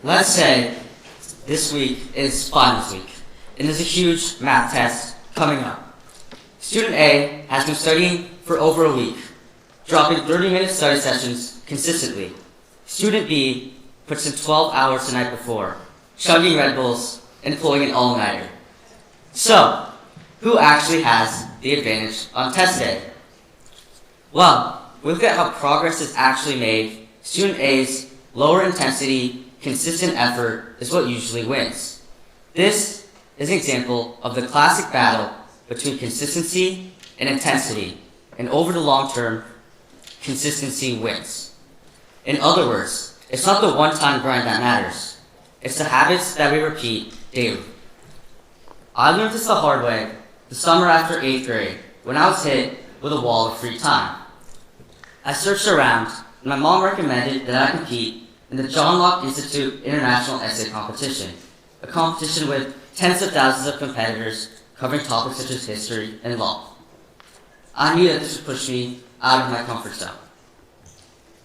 Let's say this week is finals week, and there's a huge math test coming up. Student A has been studying for over a week, dropping 30-minute study sessions consistently. Student B puts in 12 hours the night before, chugging Red Bulls and pulling an all-nighter. So, who actually has the advantage on test day? Well, we look at how progress is actually made. Student A's lower intensity, consistent effort is what usually wins. This is an example of the classic battle between consistency and intensity, and over the long term, consistency wins. In other words, it's not the one-time grind that matters. It's the habits that we repeat daily. I learned this the hard way the summer after 8th grade, when I was hit with a wall of free time. I searched around, and my mom recommended that I compete in the John Locke Institute International Essay Competition, a competition with tens of thousands of competitors covering topics such as history and law. I knew that this would push me out of my comfort zone.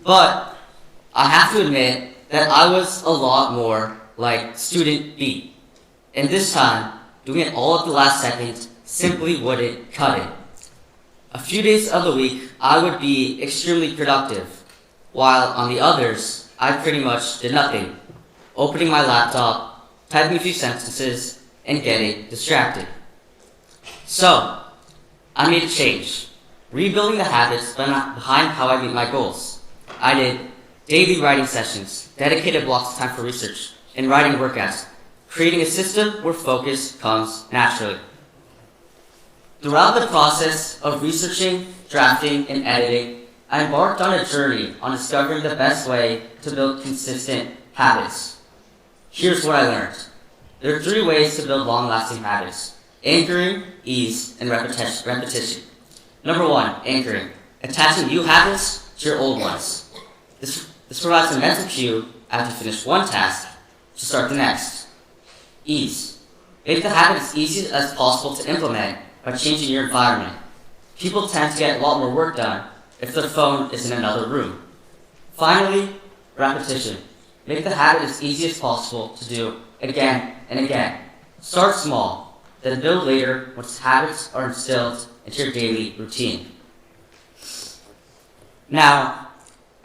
But I have to admit that I was a lot more like student B, and this time, doing it all at the last second simply wouldn't cut it. A few days of the week, I would be extremely productive, while on the others, I pretty much did nothing, opening my laptop, typing a few sentences, and getting distracted. So, I made a change, rebuilding the habits behind how I meet my goals. I did daily writing sessions, dedicated blocks of time for research, and writing workouts, creating a system where focus comes naturally. Throughout the process of researching, drafting, and editing, I embarked on a journey on discovering the best way to build consistent habits. Here's what I learned. There are 3 ways to build long-lasting habits: anchoring, ease, and repetition. Number 1, anchoring. Attaching new habits to your old ones. This provides a mental cue after you finish one task to start the next. Ease. Make the habit as easy as possible to implement by changing your environment. People tend to get a lot more work done if their phone is in another room. Finally, repetition. Make the habit as easy as possible to do again and again. Start small, then build later once habits are instilled into your daily routine. Now,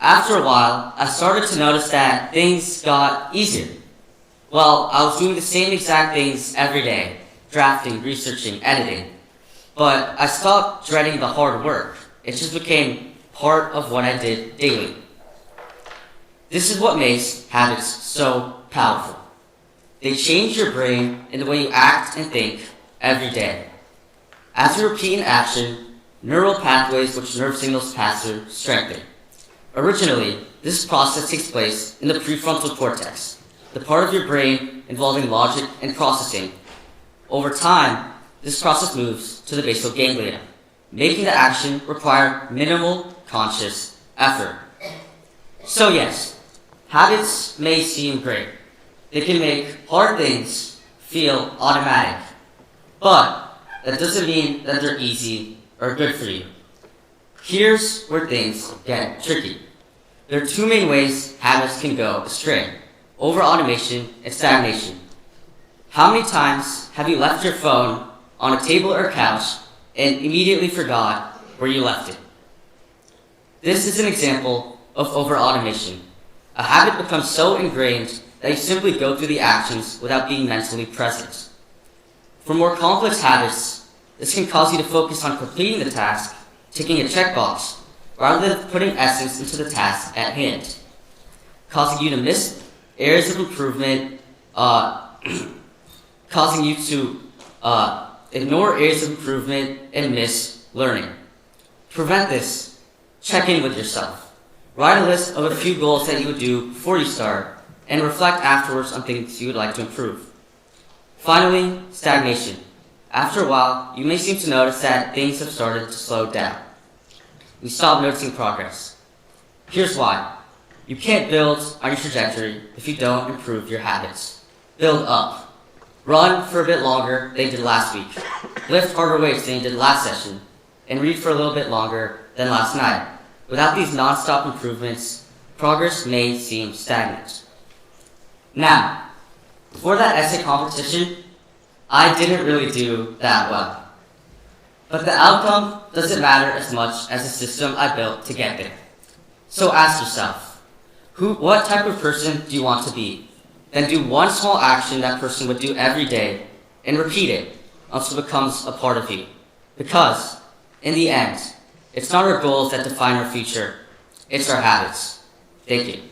after a while, I started to notice that things got easier. Well, I was doing the same exact things every day, drafting, researching, editing. But I stopped dreading the hard work. It just became part of what I did daily. This is what makes habits so powerful. They change your brain and the way you act and think every day. As you repeat an action, neural pathways which nerve signals pass through strengthen. Originally, this process takes place in the prefrontal cortex, the part of your brain involving logic and processing. Over time, this process moves to the basal ganglia, making the action require minimal conscious effort. So yes, habits may seem great. They can make hard things feel automatic, but that doesn't mean that they're easy or good for you. Here's where things get tricky. There are 2 main ways habits can go astray: overautomation and stagnation. How many times have you left your phone on a table or couch and immediately forgot where you left it? This is an example of overautomation. A habit becomes so ingrained that you simply go through the actions without being mentally present. For more complex habits, this can cause you to focus on completing the task, ticking a checkbox, rather than putting essence into the task at hand, causing you to miss areas of improvement, causing you to ignore areas of improvement and miss learning. To prevent this, check in with yourself. Write a list of a few goals that you would do before you start, and reflect afterwards on things you would like to improve. Finally, stagnation. After a while, you may seem to notice that things have started to slow down. You stop noticing progress. Here's why. You can't build on your trajectory if you don't improve your habits. Build up. Run for a bit longer than you did last week. Lift harder weights than you did last session. And read for a little bit longer than last night. Without these non-stop improvements, progress may seem stagnant. Now, for that essay competition, I didn't really do that well. But the outcome doesn't matter as much as the system I built to get there. So ask yourself, what type of person do you want to be? Then do one small action that person would do every day and repeat it until it becomes a part of you. Because, in the end, it's not our goals that define our future, it's our habits. Thank you.